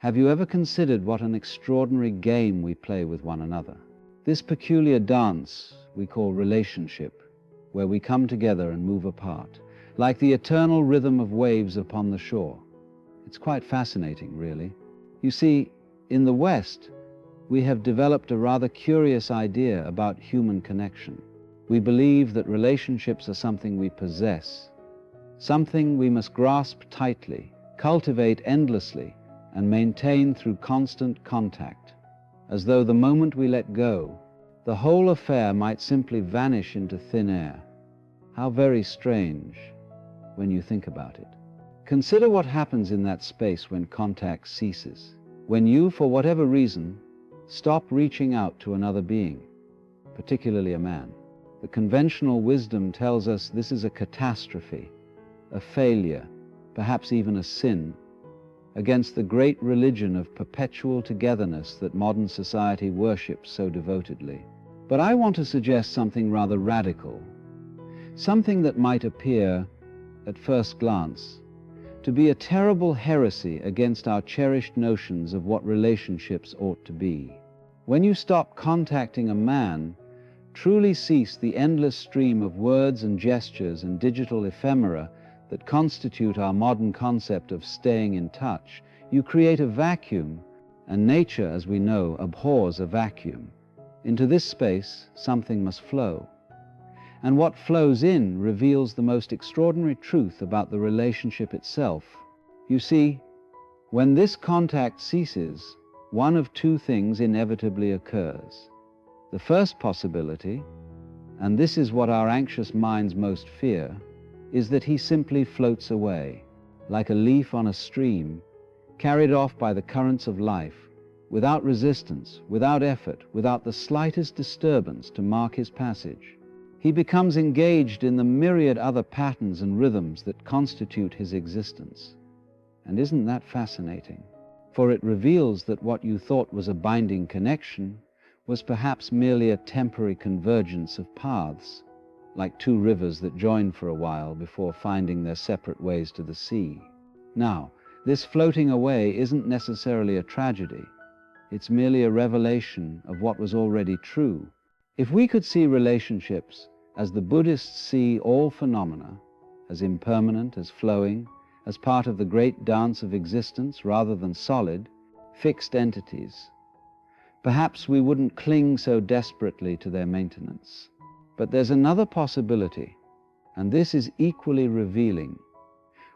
Have you ever considered what an extraordinary game we play with one another? This peculiar dance we call relationship, where we come together and move apart, like the eternal rhythm of waves upon the shore. It's quite fascinating, really. You see, in the West, we have developed a rather curious idea about human connection. We believe that relationships are something we possess, something we must grasp tightly, cultivate endlessly, and maintain through constant contact, as though the moment we let go, the whole affair might simply vanish into thin air. How very strange when you think about it. Consider what happens in that space when contact ceases, when you, for whatever reason, stop reaching out to another being, particularly a man. The conventional wisdom tells us this is a catastrophe, a failure, perhaps even a sin, against the great religion of perpetual togetherness that modern society worships so devotedly. But I want to suggest something rather radical, something that might appear, at first glance, to be a terrible heresy against our cherished notions of what relationships ought to be. When you stop contacting a man, truly cease the endless stream of words and gestures and digital ephemera that constitute our modern concept of staying in touch, you create a vacuum, and nature, as we know, abhors a vacuum. Into this space, something must flow. And what flows in reveals the most extraordinary truth about the relationship itself. You see, when this contact ceases, one of two things inevitably occurs. The first possibility, and this is what our anxious minds most fear, is that he simply floats away, like a leaf on a stream, carried off by the currents of life, without resistance, without effort, without the slightest disturbance to mark his passage. He becomes engaged in the myriad other patterns and rhythms that constitute his existence. And isn't that fascinating? For it reveals that what you thought was a binding connection was perhaps merely a temporary convergence of paths, like two rivers that join for a while before finding their separate ways to the sea. Now, this floating away isn't necessarily a tragedy. It's merely a revelation of what was already true. If we could see relationships as the Buddhists see all phenomena, as impermanent, as flowing, as part of the great dance of existence rather than solid, fixed entities, perhaps we wouldn't cling so desperately to their maintenance. But there's another possibility, and this is equally revealing.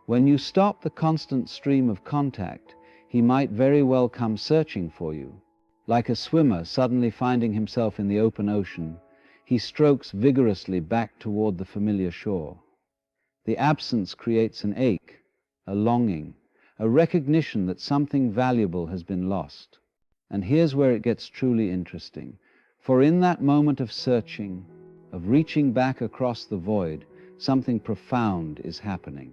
When you stop the constant stream of contact, he might very well come searching for you. Like a swimmer suddenly finding himself in the open ocean, he strokes vigorously back toward the familiar shore. The absence creates an ache, a longing, a recognition that something valuable has been lost. And here's where it gets truly interesting. For in that moment of searching, of reaching back across the void, something profound is happening.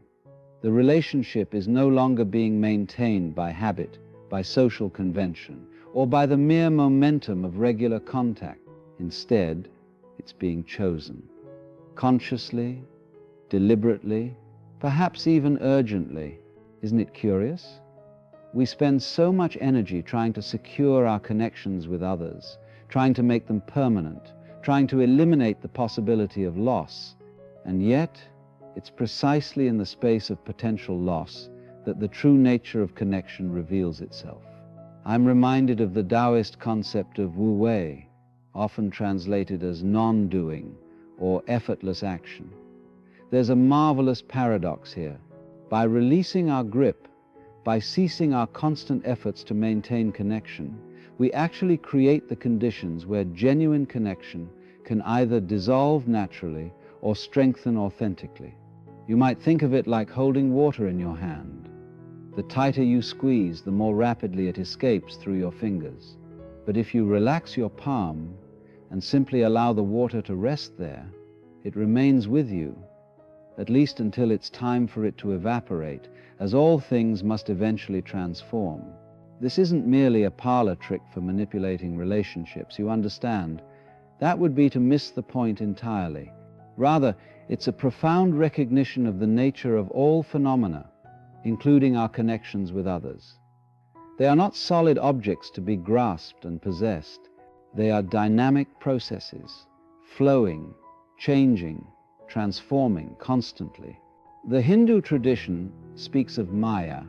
The relationship is no longer being maintained by habit, by social convention, or by the mere momentum of regular contact. Instead, it's being chosen. Consciously, deliberately, perhaps even urgently. Isn't it curious? We spend so much energy trying to secure our connections with others, trying to make them permanent, trying to eliminate the possibility of loss. And yet, it's precisely in the space of potential loss that the true nature of connection reveals itself. I'm reminded of the Taoist concept of Wu Wei, often translated as non-doing or effortless action. There's a marvelous paradox here. By releasing our grip, by ceasing our constant efforts to maintain connection, we actually create the conditions where genuine connection can either dissolve naturally or strengthen authentically. You might think of it like holding water in your hand. The tighter you squeeze, the more rapidly it escapes through your fingers. But if you relax your palm and simply allow the water to rest there, it remains with you, at least until it's time for it to evaporate, as all things must eventually transform. This isn't merely a parlor trick for manipulating relationships, you understand. That would be to miss the point entirely. Rather, it's a profound recognition of the nature of all phenomena, including our connections with others. They are not solid objects to be grasped and possessed. They are dynamic processes, flowing, changing, transforming constantly. The Hindu tradition speaks of Maya,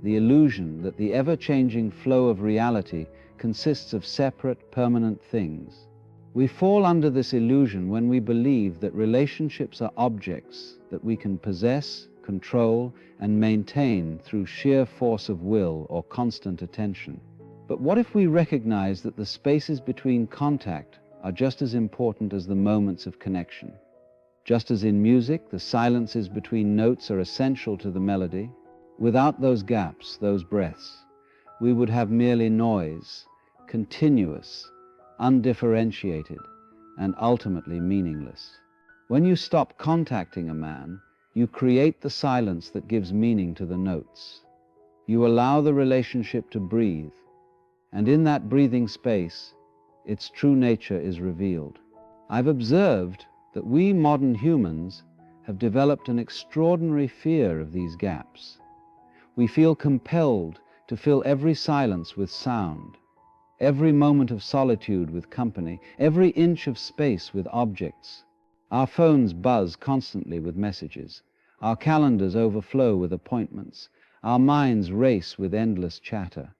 the illusion that the ever-changing flow of reality consists of separate, permanent things. We fall under this illusion when we believe that relationships are objects that we can possess, control, and maintain through sheer force of will or constant attention. But what if we recognize that the spaces between contact are just as important as the moments of connection? Just as in music, the silences between notes are essential to the melody. Without those gaps, those breaths, we would have merely noise, continuous, undifferentiated, and ultimately meaningless. When you stop contacting a man, you create the silence that gives meaning to the notes. You allow the relationship to breathe, and in that breathing space, its true nature is revealed. I've observed that we modern humans have developed an extraordinary fear of these gaps. We feel compelled to fill every silence with sound, every moment of solitude with company, every inch of space with objects. Our phones buzz constantly with messages. Our calendars overflow with appointments. Our minds race with endless chatter.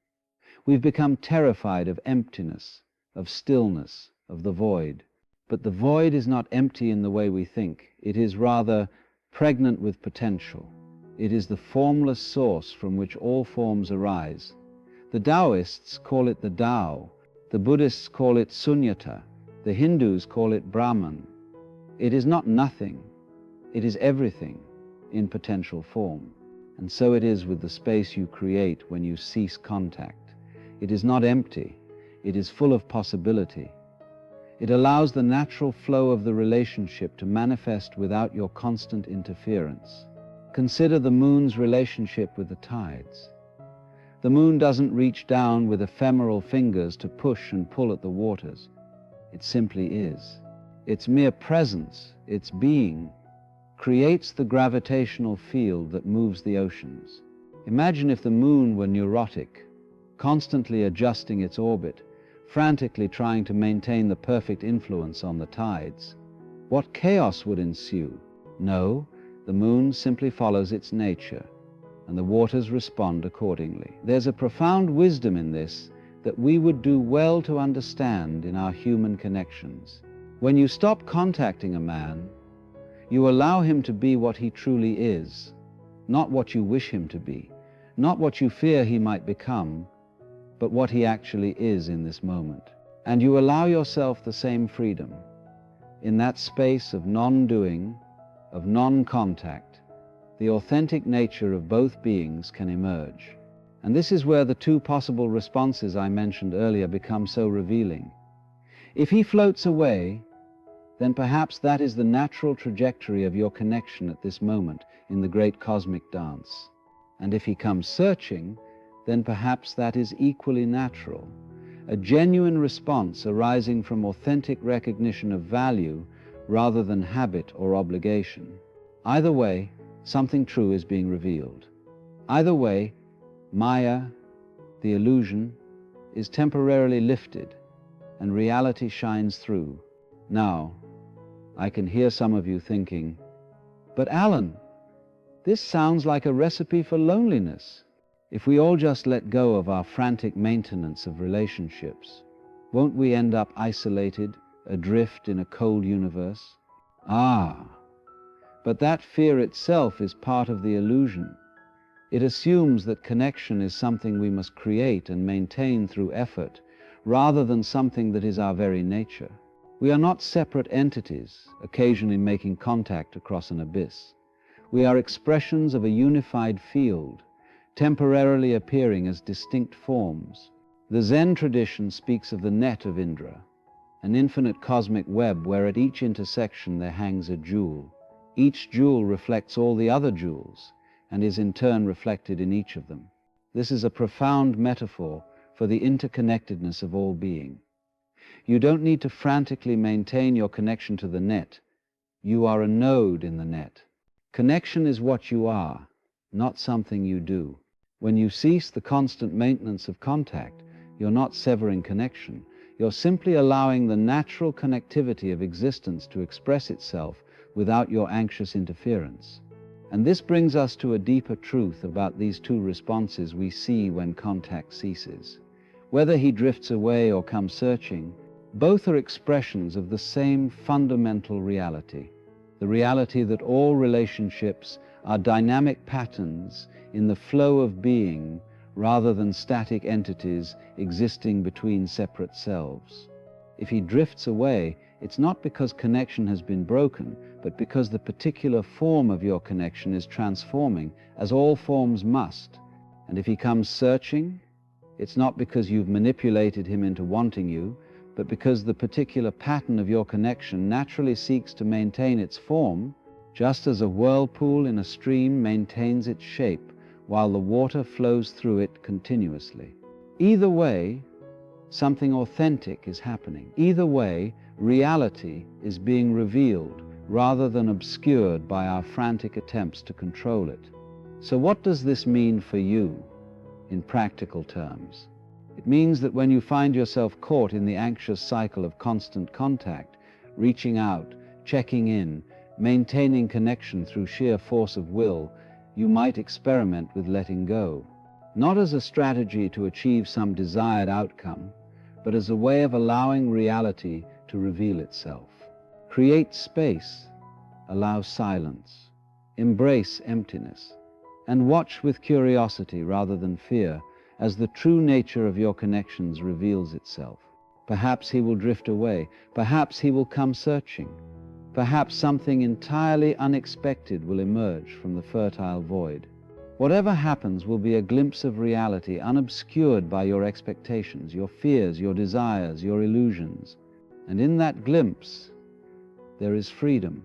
We've become terrified of emptiness, of stillness, of the void. But the void is not empty in the way we think. It is rather pregnant with potential. It is the formless source from which all forms arise. The Taoists call it the Tao. The Buddhists call it Sunyata. The Hindus call it Brahman. It is not nothing. It is everything in potential form. And so it is with the space you create when you cease contact. It is not empty. It is full of possibility. It allows the natural flow of the relationship to manifest without your constant interference. Consider the moon's relationship with the tides. The moon doesn't reach down with ephemeral fingers to push and pull at the waters. It simply is. Its mere presence, its being, creates the gravitational field that moves the oceans. Imagine if the moon were neurotic, constantly adjusting its orbit, frantically trying to maintain the perfect influence on the tides. What chaos would ensue? No, the moon simply follows its nature, and the waters respond accordingly. There's a profound wisdom in this that we would do well to understand in our human connections. When you stop contacting a man, you allow him to be what he truly is, not what you wish him to be, not what you fear he might become, but what he actually is in this moment. And you allow yourself the same freedom. In that space of non-doing, of non-contact, the authentic nature of both beings can emerge. And this is where the two possible responses I mentioned earlier become so revealing. If he floats away, then perhaps that is the natural trajectory of your connection at this moment in the great cosmic dance. And if he comes searching, then perhaps that is equally natural, a genuine response arising from authentic recognition of value rather than habit or obligation. Either way, something true is being revealed. Either way, Maya, the illusion, is temporarily lifted and reality shines through. Now, I can hear some of you thinking, but Alan, this sounds like a recipe for loneliness. If we all just let go of our frantic maintenance of relationships, won't we end up isolated, adrift in a cold universe? But that fear itself is part of the illusion. It assumes that connection is something we must create and maintain through effort, rather than something that is our very nature. We are not separate entities, occasionally making contact across an abyss. We are expressions of a unified field, temporarily appearing as distinct forms. The Zen tradition speaks of the net of Indra, an infinite cosmic web where at each intersection there hangs a jewel. Each jewel reflects all the other jewels and is in turn reflected in each of them. This is a profound metaphor for the interconnectedness of all being. You don't need to frantically maintain your connection to the net. You are a node in the net. Connection is what you are, not something you do. When you cease the constant maintenance of contact, you're not severing connection. You're simply allowing the natural connectivity of existence to express itself without your anxious interference. And this brings us to a deeper truth about these two responses we see when contact ceases. Whether he drifts away or comes searching, both are expressions of the same fundamental reality, the reality that all relationships are dynamic patterns in the flow of being rather than static entities existing between separate selves. If he drifts away, it's not because connection has been broken, but because the particular form of your connection is transforming, as all forms must. And if he comes searching, it's not because you've manipulated him into wanting you, but because the particular pattern of your connection naturally seeks to maintain its form, just as a whirlpool in a stream maintains its shape while the water flows through it continuously. Either way, something authentic is happening. Either way, reality is being revealed rather than obscured by our frantic attempts to control it. So what does this mean for you in practical terms? It means that when you find yourself caught in the anxious cycle of constant contact, reaching out, checking in, maintaining connection through sheer force of will, you might experiment with letting go, not as a strategy to achieve some desired outcome, but as a way of allowing reality to reveal itself. Create space, allow silence, embrace emptiness, and watch with curiosity rather than fear as the true nature of your connections reveals itself. Perhaps he will drift away, perhaps he will come searching, perhaps something entirely unexpected will emerge from the fertile void. Whatever happens will be a glimpse of reality unobscured by your expectations, your fears, your desires, your illusions. And in that glimpse, there is freedom.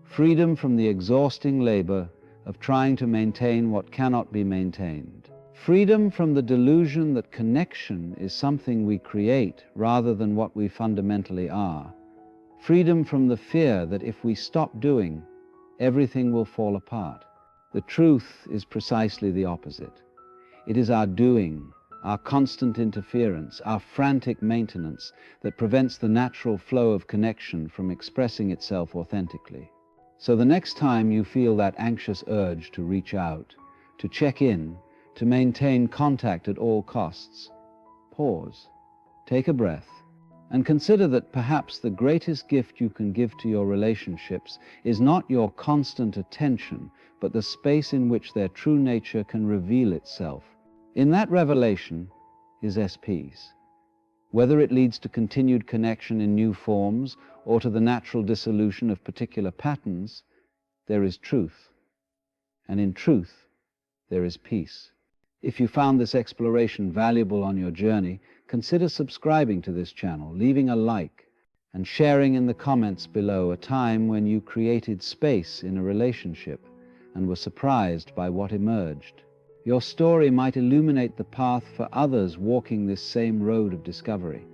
Freedom from the exhausting labor of trying to maintain what cannot be maintained. Freedom from the delusion that connection is something we create rather than what we fundamentally are. Freedom from the fear that if we stop doing, everything will fall apart. The truth is precisely the opposite. It is our doing, our constant interference, our frantic maintenance that prevents the natural flow of connection from expressing itself authentically. So the next time you feel that anxious urge to reach out, to check in, to maintain contact at all costs, pause, take a breath, and consider that perhaps the greatest gift you can give to your relationships is not your constant attention, but the space in which their true nature can reveal itself. In that revelation is peace. Whether it leads to continued connection in new forms or to the natural dissolution of particular patterns, there is truth. And in truth, there is peace. If you found this exploration valuable on your journey, consider subscribing to this channel, leaving a like, and sharing in the comments below a time when you created space in a relationship and were surprised by what emerged. Your story might illuminate the path for others walking this same road of discovery.